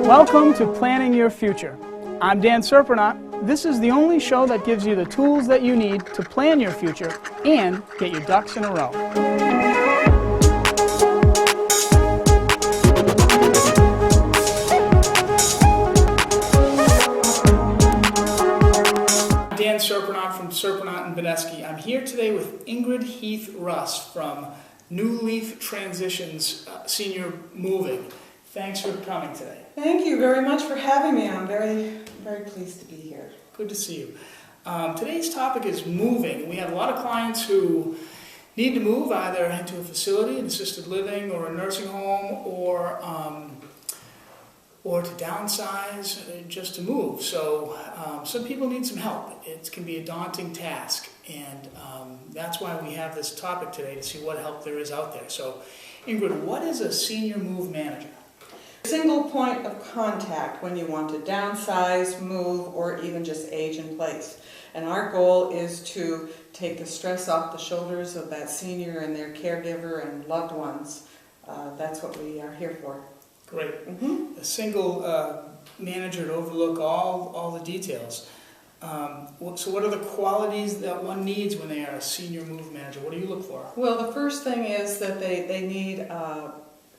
Welcome to Planning Your Future. I'm Dan Surprenant. This is the only show that gives you the tools that you need to plan your future and get your ducks in a row. Dan Surprenant from Surprenant and Benesky. I'm here today with Ingrid Heath-Russ from New Leaf Transitions Senior Moving. Thanks for coming today. Thank you very much for having me. I'm very, very pleased to be here. Good to see you. Today's topic is moving. We have a lot of clients who need to move either into a facility, an assisted living, or a nursing home, or to downsize, just to move. So some people need some help. It can be a daunting task, and that's why we have this topic today, to see what help there is out there. So Ingrid, what is a senior move manager? Single point of contact when you want to downsize, move, or even just age in place. And our goal is to take the stress off the shoulders of that senior and their caregiver and loved ones. That's what we are here for. Great. Mm-hmm. A single manager to overlook all the details. So what are the qualities that one needs when they are a senior move manager? What do you look for? Well, the first thing is that they need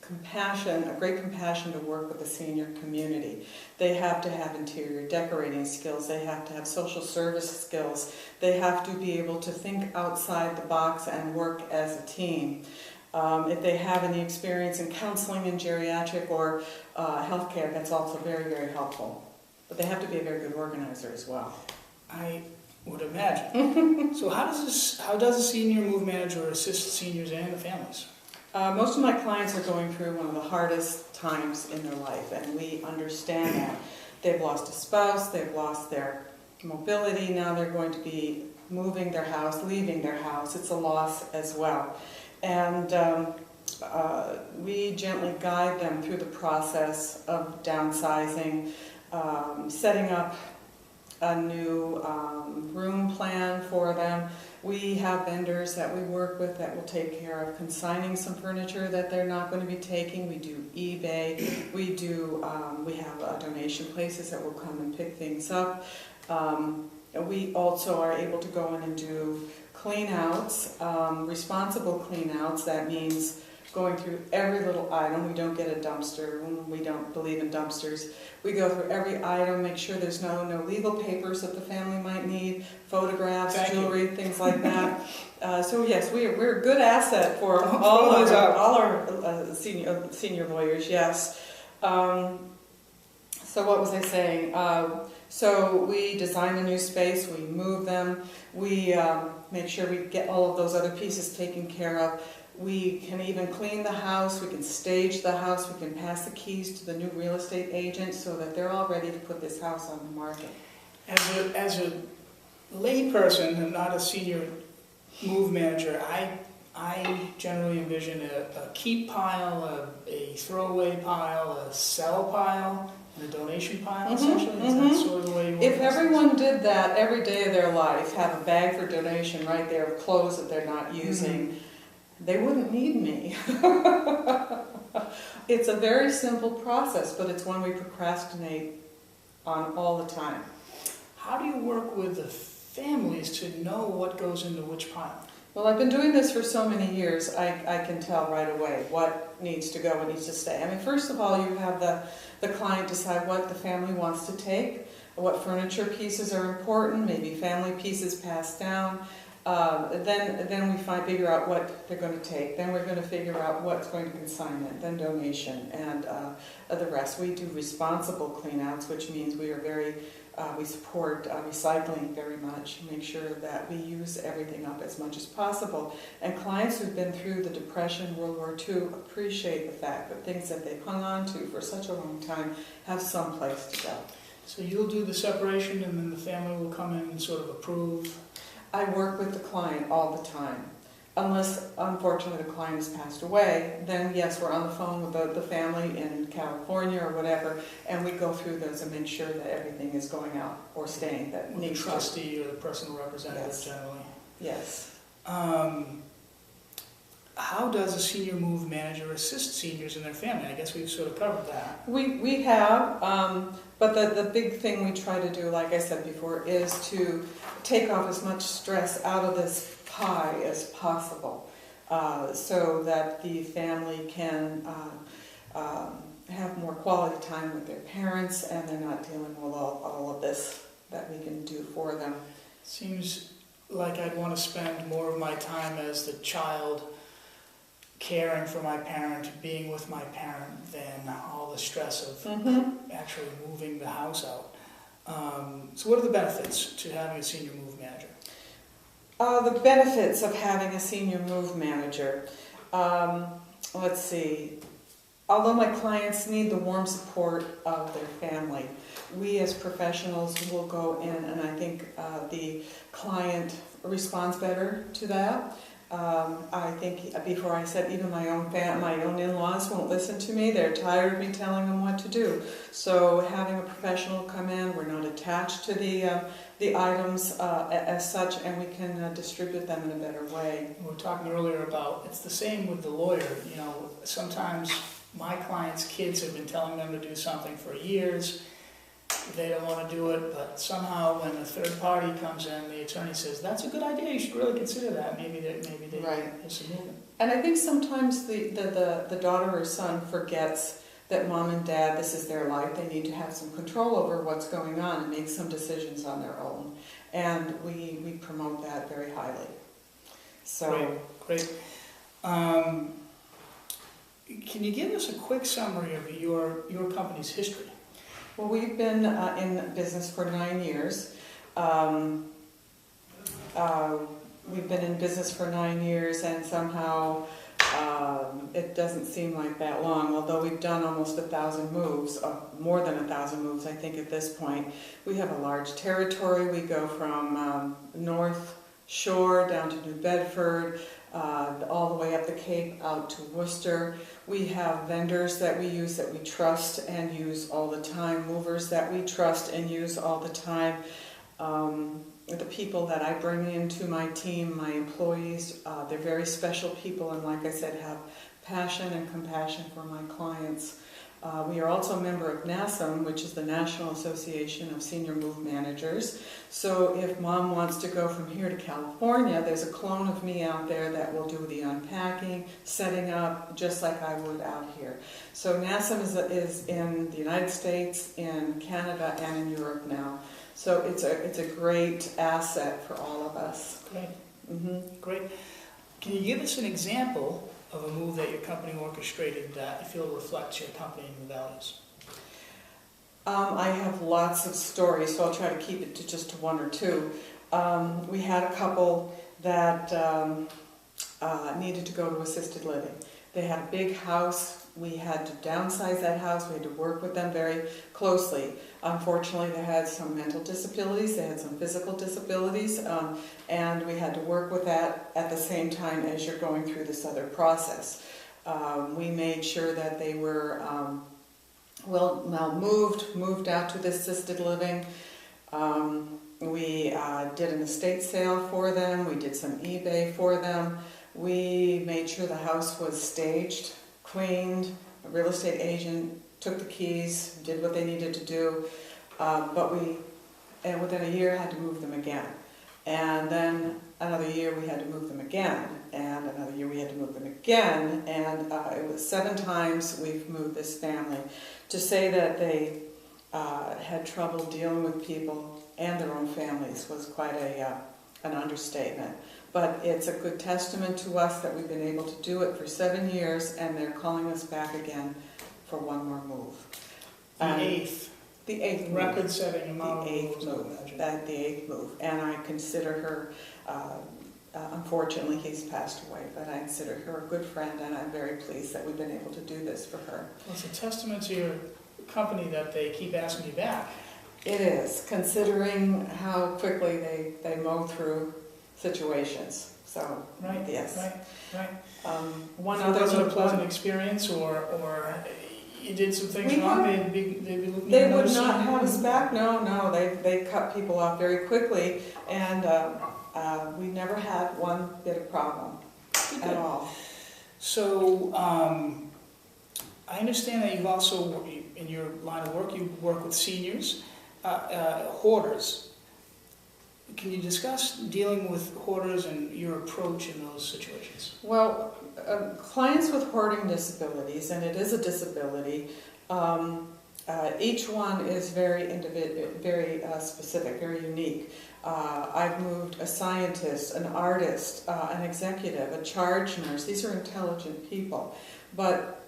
compassion, a great compassion to work with the senior community. They have to have interior decorating skills. They have to have social service skills. They have to be able to think outside the box and work as a team. If they have any experience in counseling in geriatric or healthcare, that's also very, very helpful. But they have to be a very good organizer as well. I would imagine. So how does a senior move manager assist seniors and the families? Most of my clients are going through one of the hardest times in their life, and we understand that. They've lost a spouse, they've lost their mobility, now they're going to be moving their house, leaving their house. It's a loss as well. And we gently guide them through the process of downsizing, setting up a new room plan for them. We have vendors that we work with that will take care of consigning some furniture that they're not going to be taking. We do eBay. We have donation places that will come and pick things up. We also are able to go in and do clean-outs, responsible clean-outs. That means going through every little item. We don't get a dumpster. We don't believe in dumpsters. We go through every item, make sure there's no legal papers that the family might need, photographs, jewelry, things like that. So yes, we're a good asset for all our senior lawyers. Yes. So what was I saying? So we design a new space. We move them. We make sure we get all of those other pieces taken care of. We can even clean the house, we can stage the house, we can pass the keys to the new real estate agent so that they're all ready to put this house on the market. As a lay person and not a senior move manager, I generally envision a keep pile, a throwaway pile, a sell pile, and a donation pile, essentially. Is that sort of the way you work? If everyone did that every day of their life, have a bag for donation right there of clothes that they're not using, they wouldn't need me. It's a very simple process, but it's one we procrastinate on all the time. How do you work with the families to know what goes into which pile? Well, I've been doing this for so many years, I can tell right away what needs to go and needs to stay. I mean, first of all, you have the client decide what the family wants to take, what furniture pieces are important, maybe family pieces passed down. Then we figure out what they're going to take. Then we're going to figure out what's going to be consignment, then donation, and the rest. We do responsible cleanouts, which means we are we support recycling very much, make sure that we use everything up as much as possible. And clients who've been through the Depression, World War II, appreciate the fact that things that they've hung on to for such a long time have some place to go. So you'll do the separation and then the family will come in and sort of approve? I work with the client all the time. Unless, unfortunately, the client has passed away, then yes, we're on the phone with the family in California or whatever, and we go through those and make sure that everything is going out or staying that needs the trustee or the personal representative, yes. generally. Yes. how does a senior move manager assist seniors in their family? I guess we've sort of covered that. We have, but the big thing we try to do, like I said before, is to take off as much stress out of this pie as possible, so that the family can have more quality time with their parents, and they're not dealing with all of this that we can do for them. Seems like I'd want to spend more of my time as the child caring for my parent, being with my parent, than all the stress of actually moving the house out. So what are the benefits to having a senior move manager? The benefits of having a senior move manager. Let's see. Although my clients need the warm support of their family, we as professionals will go in, and I think the client responds better to that. I think before I said, even my own in-laws won't listen to me. They're tired of me telling them what to do. So having a professional come in, we're not attached to the items as such, and we can distribute them in a better way. We were talking earlier about, it's the same with the lawyer. You know, sometimes my clients' kids have been telling them to do something for years. They don't want to do it, but somehow when a third party comes in, the attorney says, that's a good idea, you should really consider that. Maybe they Right. there's some movement. And I think sometimes the daughter or son forgets that mom and dad, this is their life. They need to have some control over what's going on and make some decisions on their own. And we promote that very highly. So Great. Can you give us a quick summary of your company's history? Well, we've been in business for 9 years. We've been in business for 9 years, and somehow it doesn't seem like that long, although we've done almost 1,000 moves, more than 1,000 moves, I think, at this point. We have a large territory. We go from North Shore down to New Bedford, all the way up the Cape out to Worcester. We have vendors that we use that we trust and use all the time, movers that we trust and use all the time. The people that I bring into my team, my employees, they're very special people, and like I said, have passion and compassion for my clients. We are also a member of NASM, which is the National Association of Senior Move Managers. So if mom wants to go from here to California, there's a clone of me out there that will do the unpacking, setting up, just like I would out here. So NASM is in the United States, in Canada, and in Europe now. So it's a great asset for all of us. Great. Great. Can you give us an example of a move that your company orchestrated that you feel reflects your company and your values? I have lots of stories, so I'll try to keep it to just one or two. We had a couple that needed to go to assisted living. They had a big house. We had to downsize that house. We had to work with them very closely. Unfortunately, they had some mental disabilities, they had some physical disabilities, and we had to work with that at the same time as you're going through this other process. We made sure that they were moved out to the assisted living. We did an estate sale for them. We did some eBay for them. We made sure the house was staged, cleaned. A real estate agent took the keys, did what they needed to do, and within a year had to move them again. And then another year we had to move them again, and another year we had to move them again, and it was 7 times we've moved this family. To say that they had trouble dealing with people and their own families was quite an understatement. But it's a good testament to us that we've been able to do it for 7 years, and they're calling us back again for one more move. The eighth move. record-setting amount The of eighth moves, I move. imagine. The eighth move. And I consider her, unfortunately he's passed away, but I consider her a good friend, and I'm very pleased that we've been able to do this for her. Well, it's a testament to your company that they keep asking you back. It is, considering how quickly they mow through situations. So, Right. yes. Right. One If other it wasn't a pleasant experience, or you did some things wrong, they'd be looking They at would another not side. have us back. No. They cut people off very quickly, and we never had one bit of problem at all. So, I understand that you've also, in your line of work, you work with seniors, hoarders. Can you discuss dealing with hoarders and your approach in those situations? Well, clients with hoarding disabilities, and it is a disability, each one is very specific, very unique. I've moved a scientist, an artist, an executive, a charge nurse. These are intelligent people. But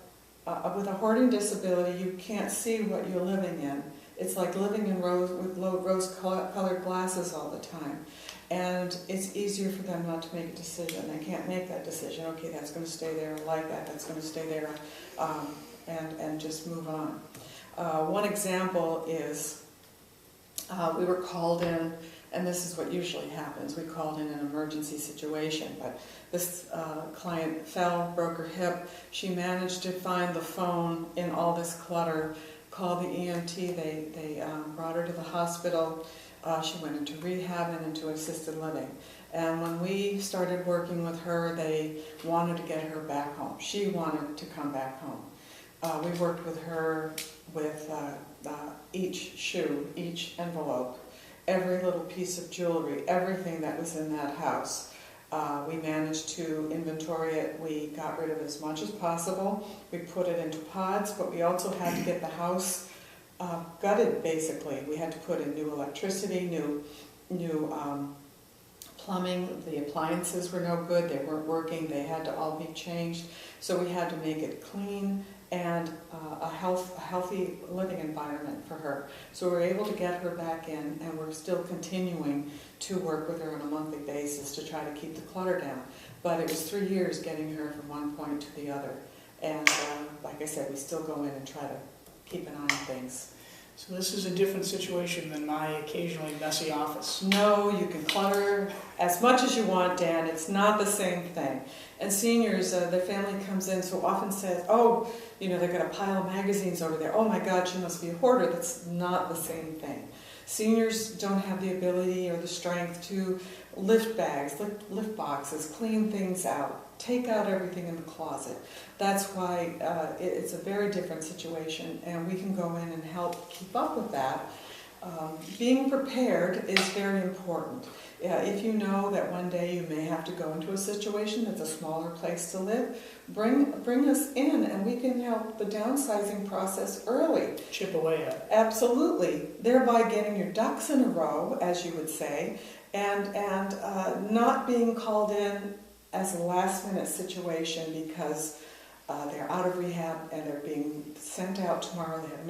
with a hoarding disability, you can't see what you're living in. It's like living in rose-colored glasses all the time. And it's easier for them not to make a decision. They can't make that decision. Okay, that's going to stay there. I like that. That's going to stay there. And just move on. One example is we were called in, and this is what usually happens. We called in an emergency situation, but this client fell, broke her hip. She managed to find the phone in all this clutter, called the EMT. They brought her to the hospital. She went into rehab and into assisted living. And when we started working with her, they wanted to get her back home. She wanted to come back home. We worked with her with each shoe, each envelope, every little piece of jewelry, everything that was in that house. We managed to inventory it. We got rid of as much as possible. We put it into pods, but we also had to get the house gutted, basically. We had to put in new electricity, new plumbing. The appliances were no good. They weren't working. They had to all be changed. So we had to make it clean and a healthy living environment for her. So we were able to get her back in, and we're still continuing to work with her on a monthly basis to try to keep the clutter down. But it was 3 years getting her from one point to the other. And like I said, we still go in and try to keep an eye on things. So this is a different situation than my occasionally messy office. No, you can clutter as much as you want, Dan. It's not the same thing. And seniors, their family comes in so often says, oh, you know, they've got a pile of magazines over there. Oh my God, she must be a hoarder. That's not the same thing. Seniors don't have the ability or the strength to lift bags, lift boxes, clean things out, take out everything in the closet. That's why it's a very different situation, and we can go in and help keep up with that. Being prepared is very important. If you know that one day you may have to go into a situation that's a smaller place to live, bring us in, and we can help the downsizing process early. Chip away at it. Absolutely. Thereby getting your ducks in a row, as you would say, and not being called in as a last-minute situation because they're out of rehab and they're being sent out tomorrow. They have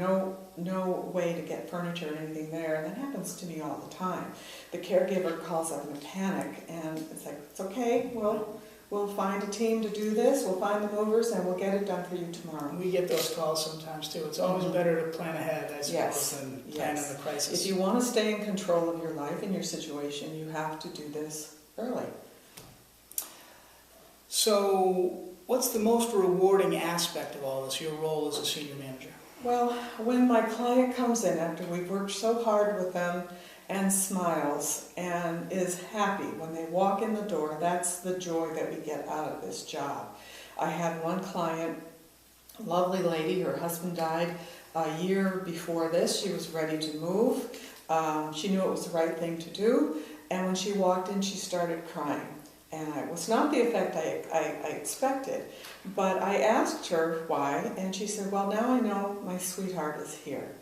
no way to get furniture or anything there. And that happens to me all the time. The caregiver calls up in a panic, and it's like, it's okay, we'll find a team to do this, we'll find the movers, and we'll get it done for you tomorrow. We get those calls sometimes too. It's always better to plan ahead, I suppose, than plan in the crisis. If you want to stay in control of your life and your situation, you have to do this early. So, what's the most rewarding aspect of all this, your role as a senior manager? Well, when my client comes in after we've worked so hard with them and smiles and is happy when they walk in the door, that's the joy that we get out of this job. I had one client, lovely lady, her husband died a year before this. She was ready to move. She knew it was the right thing to do, and when she walked in, she started crying. And it was not the effect I expected. But I asked her why, and she said, well, now I know my sweetheart is here.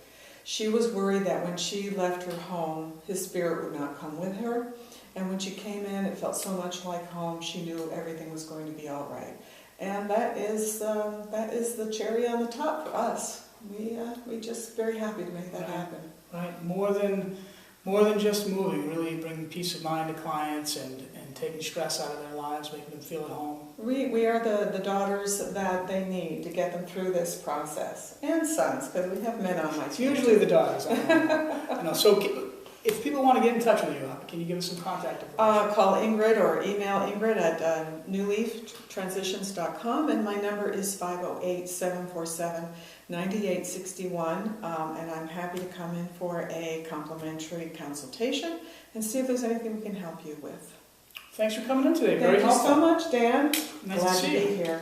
She was worried that when she left her home, his spirit would not come with her. And when she came in, it felt so much like home. She knew everything was going to be all right. And that is the cherry on the top for us. We just very happy to make that happen. Right, more than just moving, really bring peace of mind to clients and taking stress out of their lives, making them feel at home. We are the daughters that they need to get them through this process. And sons, because we have men on my It's team. usually the daughters. I know. So if people want to get in touch with you, can you give us some contact information? Call Ingrid or email Ingrid at newleaftransitions.com, and my number is 508-747-9861, and I'm happy to come in for a complimentary consultation and see if there's anything we can help you with. Thanks for coming in today. Very helpful. Thank you so much, Dan. Nice Glad to see to you. be here.